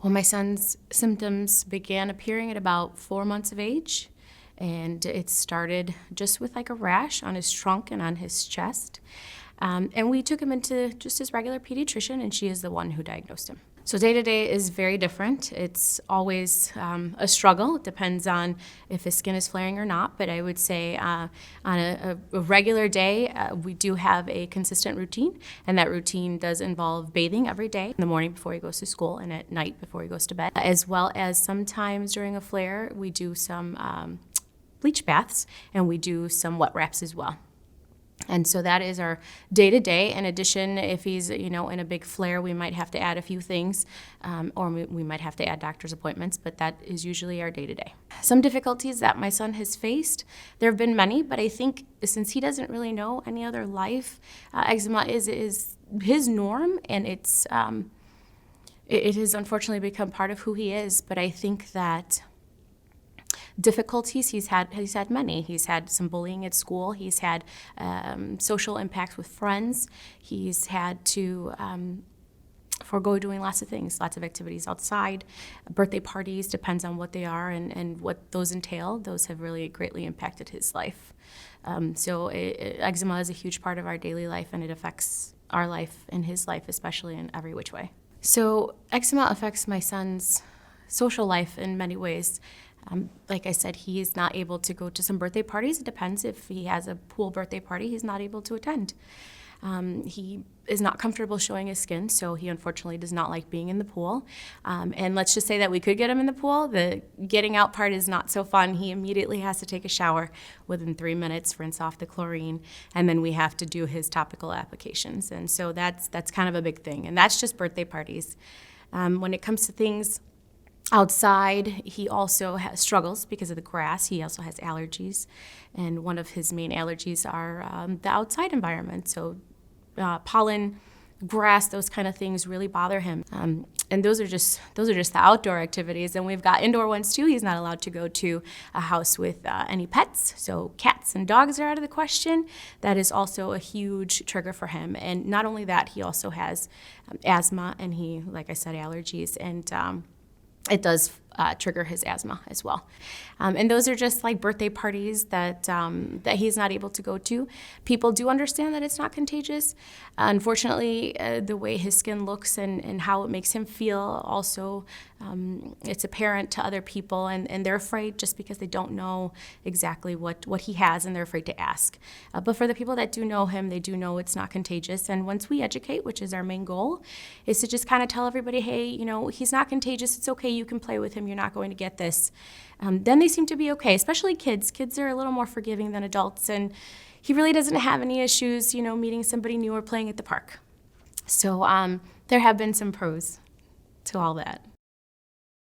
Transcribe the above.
Well, my son's symptoms began appearing at about 4 months of age, and it started just with like a rash on his trunk and on his chest. And we took him into just his regular pediatrician, and she is the one who diagnosed him. So day to day is very different. It's always a struggle. It depends on if his skin is flaring or not. But I would say on a regular day, we do have a consistent routine. And that routine does involve bathing every day, in the morning before he goes to school and at night before he goes to bed. As well as sometimes during a flare, we do some bleach baths and we do some wet wraps as well. And so that is our day-to-day. In addition, if he's, in a big flare, we might have to add a few things, or we might have to add doctor's appointments, but that is usually our day-to-day. Some difficulties that my son has faced, there have been many, but I think since he doesn't really know any other life, eczema is his norm, and it has unfortunately become part of who he is. But I think that difficulties he's had many. He's had some bullying at school. He's had social impacts with friends. He's had to forego doing lots of things, lots of activities outside. Birthday parties, depends on what they are and what those entail. Those have really greatly impacted his life. So eczema is a huge part of our daily life, and it affects our life and his life, especially in every which way. So eczema affects my son's social life in many ways. Like I said, he is not able to go to some birthday parties. It depends. If he has a pool birthday party, he's not able to attend. He is not comfortable showing his skin, so he unfortunately does not like being in the pool. And let's just say that we could get him in the pool. The getting out part is not so fun. He immediately has to take a shower within 3 minutes, rinse off the chlorine, and then we have to do his topical applications. And so that's kind of a big thing, and that's just birthday parties. When it comes to things outside, he also struggles because of the grass. He also has allergies, and one of his main allergies are the outside environment. So pollen, grass, those kind of things really bother him. And those are just the outdoor activities. And we've got indoor ones too. He's not allowed to go to a house with any pets. So cats and dogs are out of the question. That is also a huge trigger for him. And not only that, he also has asthma, and he, like I said, allergies, and it does trigger his asthma as well. And those are just like birthday parties that he's not able to go to. People do understand that it's not contagious. Unfortunately, the way his skin looks and how it makes him feel also, it's apparent to other people, and they're afraid just because they don't know exactly what he has, and they're afraid to ask. But for the people that do know him, they do know it's not contagious. And once we educate, which is our main goal, is to just kind of tell everybody, hey, he's not contagious. It's okay. You can play with him. You're not going to get this. Then they seem to be okay, especially kids. Kids are a little more forgiving than adults, and he really doesn't have any issues, meeting somebody new or playing at the park. So there have been some pros to all that.